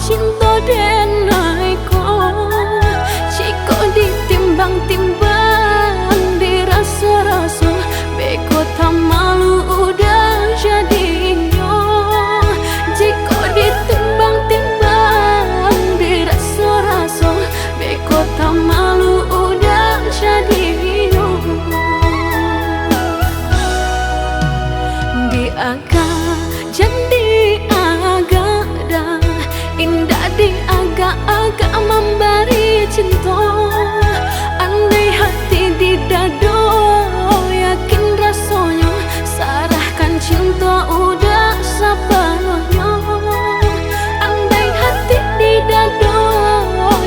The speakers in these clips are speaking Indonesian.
cinta denai ko, jika ditimbang-timbang dirasa-rasa, beko tak malu udah jadinya. Jika ditimbang-timbang dirasa-rasa, beko tak malu udah jadinya. Di agak jadi agak dah indah, di agak-agak memberi cinta. Andai hati di dado yakin rasanya, sarahkan cinta udah sepenuhnya. Andai hati di dado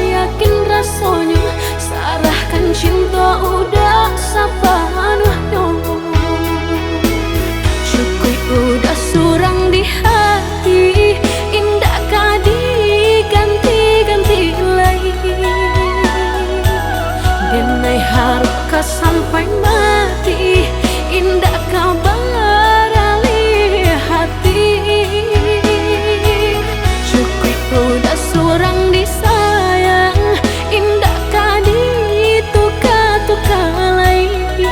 yakin rasanya, sarahkan cinta udah sepenuhnya. Syukui udah surang di hati, indah kah diganti-ganti lagi. Denai haruka sampai mati, indah kah barali hati. Syukui udah surang disayang, indah kah dituka-tuka lagi.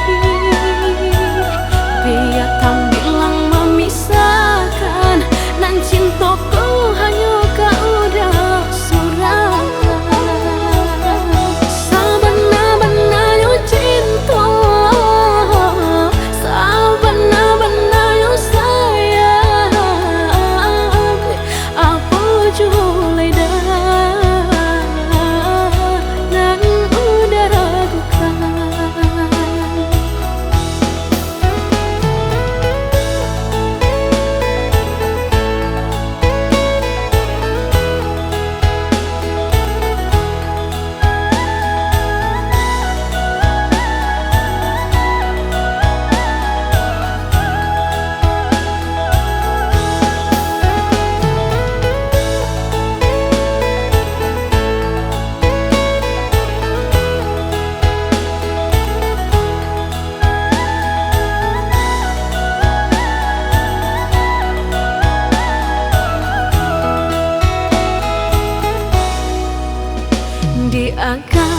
Biar tak bilang memisahkan, nan cintaku hanya kau udah surang. Sabana-bananya cinta, sabana-bananya sayang, apa julai dah nan udah ragukan. Di agak